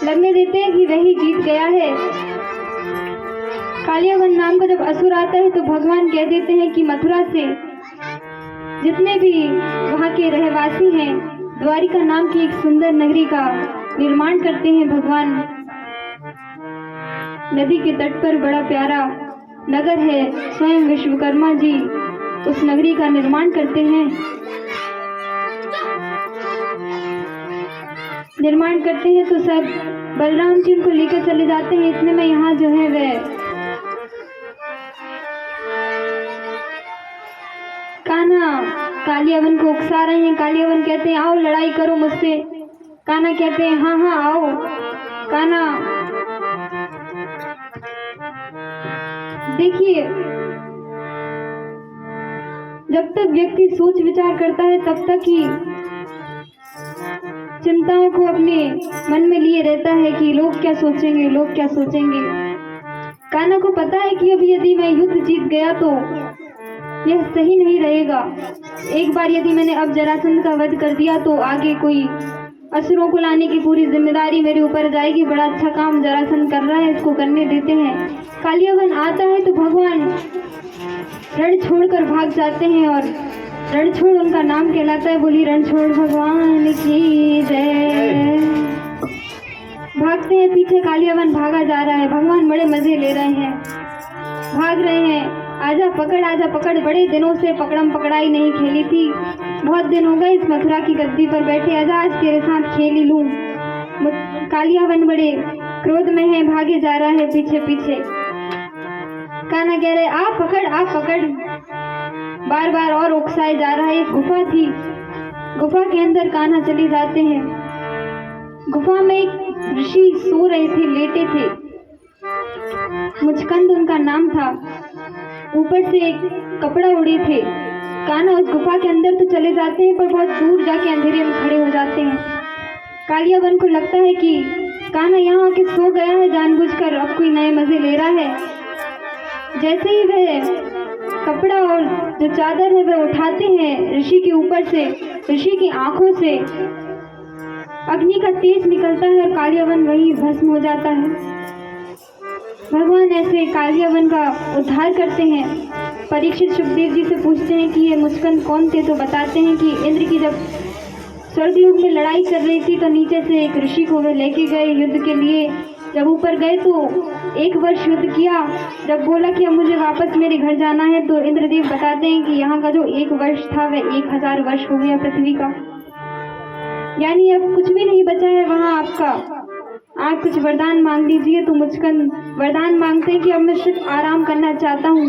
लगने देते हैं कि वही जीत गया है। कालियावन नाम का जब असुर आता है तो भगवान कह देते हैं कि मथुरा से जितने भी वहाँ के रहवासी हैं, द्वारिका नाम की एक सुंदर नगरी का निर्माण करते हैं। भगवान नदी के तट पर बड़ा प्यारा नगर है, स्वयं विश्वकर्मा जी उस नगरी का निर्माण करते हैं। तो सब बलराम जी उनको लेकर चले जाते हैं। इतने में यहाँ जो है वह कान्हा कालियावन को उकसा रहे हैं। कालियावन कहते हैं आओ लड़ाई करो मुझसे। कान्हा कहते हैं हाँ हाँ आओ। कान्हा देखिए, जब तक व्यक्ति सोच विचार करता है तब तक ही चिंताओं को अपने मन में लिए रहता है कि लोग क्या सोचेंगे, लोग क्या सोचेंगे। कान्हा को पता है कि अब यदि मैं युद्ध जीत गया तो यह सही नहीं रहेगा। एक बार यदि मैंने अब जरासंध का वध कर दिया तो आगे कोई असुरों को लाने की पूरी जिम्मेदारी मेरे ऊपर जाएगी। बड़ा अच्छा काम जरासंध कर रहा है, इसको करने देते हैं। कालियावन आता है तो भगवान रण छोड़कर भाग जाते हैं और रणछोड़ उनका नाम कहलाता है। बोली रणछोड़ भगवान की जय। भागते हैं, पीछे कालियावन भागा जा रहा है। भगवान बड़े मजे ले रहे हैं, भाग रहे हैं। आजा पकड़, बड़े दिनों से पकड़म पकड़ाई नहीं खेली थी, बहुत दिन हो गए इस मथुरा की गद्दी पर बैठे, आजा आज तेरे साथ खेल ही लूं। कालियावन बड़े क्रोध में है, भागे जा रहा है पीछे पीछे। कान्हा कह रहे आप पकड़, बार बार और उकसाए जा रहा है। एक गुफा थी, गुफा के अंदर कान्हा चले जाते हैं। गुफा में एक ऋषि सो रहे थे, लेटे थे, मुचकंद उनका नाम था। ऊपर से एक कपड़ा उड़े थे। कान्हा उस गुफा के अंदर तो चले जाते हैं पर बहुत दूर जाके अंधेरे में खड़े हो जाते हैं। कालियावन को लगता है कि कान्हा यहाँ आके सो गया है जानबूझकर, अब कोई नए मजे ले रहा है। जैसे ही वह कपड़ा और जो चादर है वह उठाते हैं, ऋषि के ऊपर से ऋषि की आंखों से अग्नि का तेज निकलता है और कालियावन वही भस्म हो जाता है। भगवान ऐसे कालियावन का उद्धार करते हैं। परीक्षित सुखदेव जी से पूछते हैं कि ये मुचकंद कौन थे, तो बताते हैं कि इंद्र की जब स्वर्गलोक में लड़ाई चल रही थी तो नीचे से एक ऋषि को वे लेके गए युद्ध के लिए। जब ऊपर गए तो 1 वर्ष युद्ध किया। जब बोला कि अब मुझे वापस मेरे घर जाना है तो इंद्रदेव बताते हैं कि यहाँ का जो 1 वर्ष था वह 1000 वर्ष हो गया पृथ्वी का, यानी अब कुछ भी नहीं बचा है वहाँ आपका। आप कुछ वरदान मांग लीजिए। तो मुचकंद वरदान मांगते हैं कि अब मैं सिर्फ आराम करना चाहता हूँ,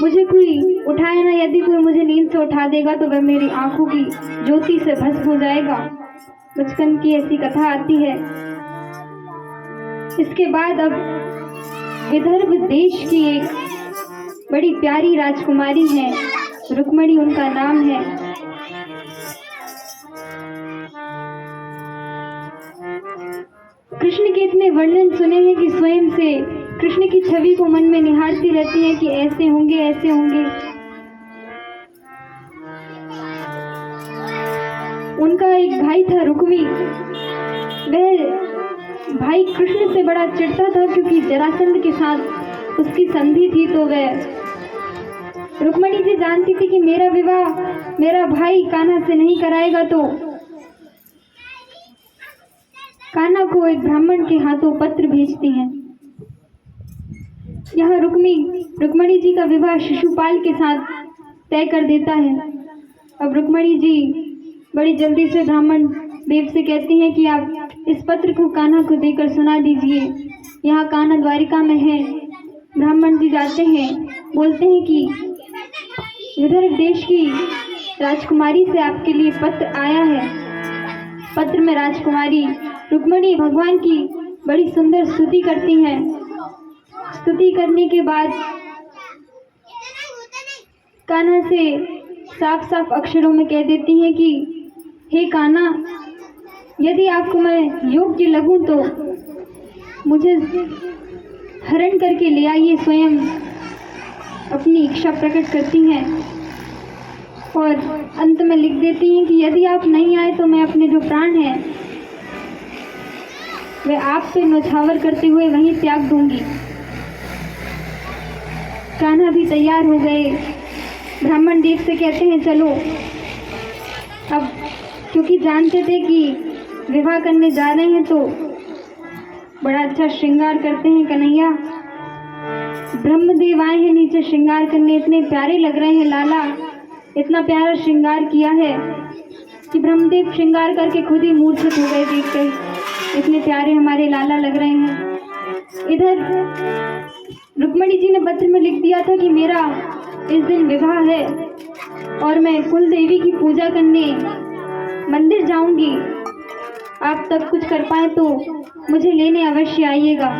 मुझे कोई उठाए ना, यदि कोई मुझे नींद से उठा देगा तो वह मेरी आंखों की ज्योति से भस्म हो जाएगा। मुचकंद की ऐसी कथा आती है। इसके बाद अब विदर्भ देश की एक बड़ी प्यारी राजकुमारी है, रुक्मणी उनका नाम है। कृष्ण के इतने वर्णन सुने हैं कि स्वयं से कृष्ण की छवि को मन में निहारती रहती है कि ऐसे होंगे ऐसे होंगे। उनका एक भाई था रुक्मी, वह भाई कृष्ण से बड़ा चिढ़ता था क्योंकि जरासंध के साथ उसकी संधि थी। तो वह रुक्मणी जी जानती थी कि मेरा विवाह मेरा भाई कान्हा से नहीं कराएगा, तो कान्हा को एक ब्राह्मण के हाथों पत्र भेजती हैं। यह रुक्मणी जी का विवाह शिशुपाल के साथ तय कर देता है। अब रुक्मणी जी बड़ी जल्दी से ब्राह्मण देव से कहती हैं कि आप इस पत्र को कान्हा को देकर सुना दीजिए। यहाँ कान्हा द्वारिका में है। ब्राह्मण जी जाते हैं, बोलते हैं कि विदर्भ देश की राजकुमारी से आपके लिए पत्र आया है। पत्र में राजकुमारी रुक्मणी भगवान की बड़ी सुंदर स्तुति करती हैं। स्तुति करने के बाद कान्हा से साफ साफ अक्षरों में कह देती हैं कि हे कान्हा, यदि आपको मैं योग्य लगूं तो मुझे हरण करके ले आइए। स्वयं अपनी इच्छा प्रकट करती हैं और अंत में लिख देती हैं कि यदि आप नहीं आए तो मैं अपने जो प्राण हैं वे आप पे न्यौछावर करते हुए वहीं त्याग दूंगी। कान्हा भी तैयार हो गए। ब्राह्मण देव से कहते हैं चलो। अब क्योंकि जानते थे कि विवाह करने जा रहे हैं तो बड़ा अच्छा श्रृंगार करते हैं कन्हैया। ब्रह्मदेव आए हैं नीचे श्रृंगार करने, इतने प्यारे लग रहे हैं लाला, इतना प्यारा श्रृंगार किया है कि ब्रह्मदेव श्रृंगार करके खुद ही मूर्छित हो गए देख कर। इतने प्यारे हमारे लाला लग रहे हैं। इधर रुक्मणी जी ने पत्र में लिख दिया था कि मेरा इस दिन विवाह है और मैं कुल देवी की पूजा करने मंदिर जाऊंगी। आप तब कुछ कर पाए तो मुझे लेने अवश्य आइएगा।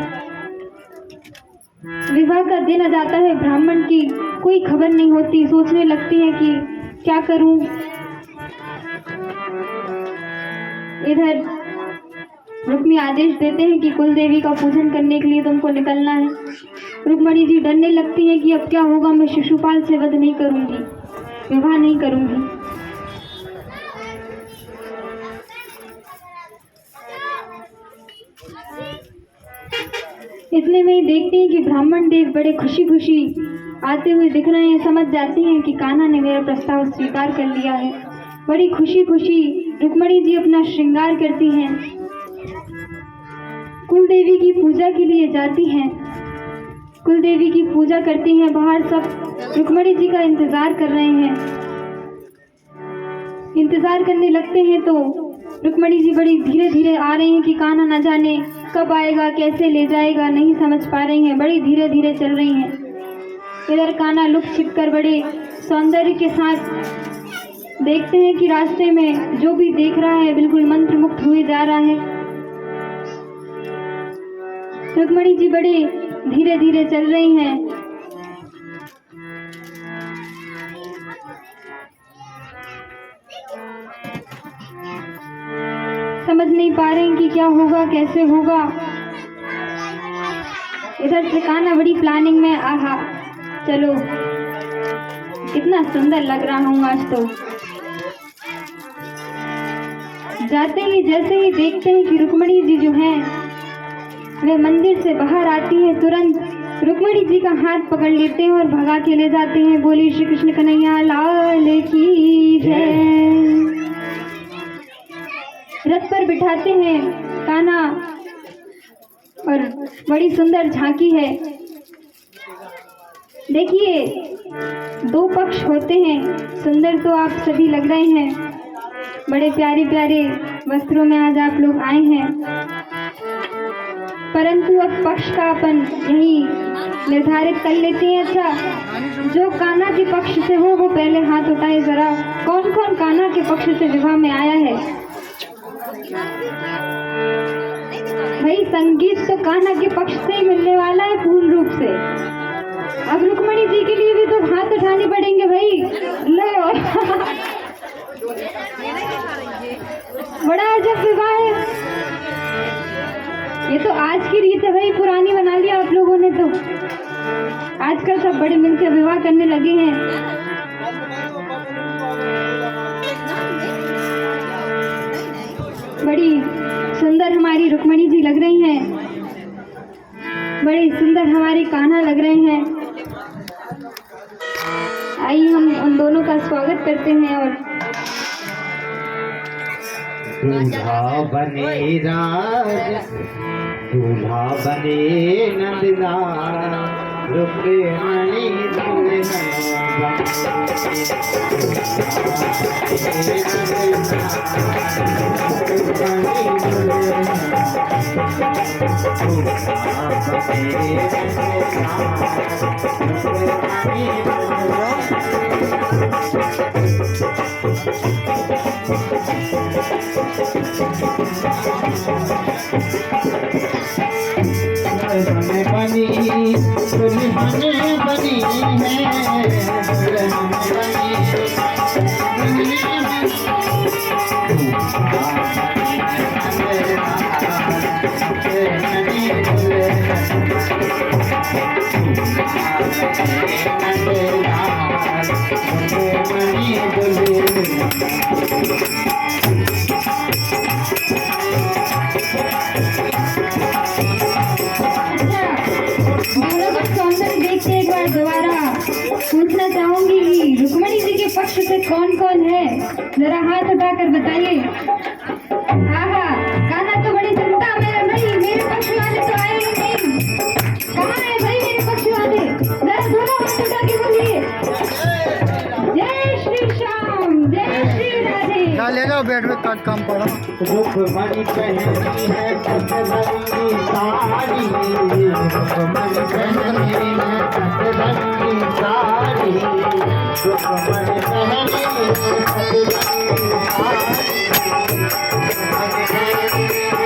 विवाह का दिन आ जाता है, ब्राह्मण की कोई खबर नहीं होती, सोचने लगती है कि क्या करूं। इधर रुक्मी आदेश देते हैं कि कुल देवी का पूजन करने के लिए तुमको निकलना है। रुक्मणी जी डरने लगती है कि अब क्या होगा, मैं शिशुपाल से वध नहीं करूंगी, विवाह नहीं करूंगी। इतने में ही देखते हैं कि ब्राह्मण देव बड़े खुशी खुशी आते हुए दिख रहे हैं। समझ जाते हैं कि कान्हा ने मेरा प्रस्ताव स्वीकार कर लिया है। बड़ी खुशी खुशी रुक्मणी जी अपना श्रृंगार करती हैं, कुल देवी की पूजा के लिए जाती हैं। कुल देवी की पूजा करती हैं। बाहर सब रुक्मणी जी का इंतजार कर रहे हैं। इंतजार करने लगते हैं तो रुक्मणी जी बड़ी धीरे धीरे आ रही हैं कि कान्हा न जाने कब आएगा, कैसे ले जाएगा, नहीं समझ पा रही हैं, बड़ी धीरे धीरे चल रही हैं। इधर कान्हा लुक छिप कर बड़े सौंदर्य के साथ देखते हैं कि रास्ते में जो भी देख रहा है बिल्कुल मंत्र मुक्त हुए जा रहा है। रुक्मणी जी बड़े धीरे धीरे चल रही हैं। समझ नहीं पा रहे हैं कि क्या होगा, कैसे होगा। इधर से कान्हा बड़ी प्लानिंग में, आहा चलो इतना सुंदर लग रहा हूँ आज तो। जाते ही जैसे ही देखते हैं कि रुक्मणी जी जो हैं वे मंदिर से बाहर आती हैं, तुरंत रुक्मणी जी का हाथ पकड़ लेते हैं और भगा के ले जाते हैं। बोली श्री कृष्ण कन्हैया लाल की जय। रथ पर बिठाते हैं कान्हा और बड़ी सुंदर झांकी है। देखिए दो पक्ष होते हैं, सुंदर तो आप सभी लग रहे हैं, बड़े प्यारे प्यारे वस्त्रों में आज आप लोग आए हैं, परंतु अब पक्ष का अपन यही निर्धारित कर लेते हैं। अच्छा, जो कान्हा के पक्ष से हो वो पहले हाथ उठाए जरा। कौन कौन कान्हा के पक्ष से विवाह में आया है? भाई संगीत तो कान्हा के पक्ष से ही मिलने वाला है पूर्ण रूप से। अब रुक्मणी जी के लिए भी तो हाथ उठाने पड़ेंगे भाई। लो बड़ा अजब विवाह है ये तो। आज की रीत है भाई, पुरानी बना लिया आप लोगों ने तो। आजकल सब बड़े मिलकर विवाह करने लगे हैं। बड़ी सुंदर हमारी रुक्मणी जी लग रही हैं, बड़े सुंदर हमारे कान्हा लग रहे हैं। आइए हम उन दोनों का स्वागत करते हैं। और दूल्हा बने राज, दूल्हा बने नंदलाल, रुक्मणी बनी दुल्हन बनी पूछना चाहूंगी कि रुक्मणी जी के पक्ष से कौन कौन है, जरा हाथ उठाकर बताइए। आहा, कान्हा तो बड़ी चिंता में भाई, मेरे पक्ष वाले तो आए ही नहीं। कहाँ है भाई मेरे पक्ष बैठ में काट काम पड़ा। रुक्मणी पहनी है कटरंगी साड़ी, रुक्मणी पहनी है कटरंगी साड़ी, रुक्मणी पहनी है कटरंगी साड़ी।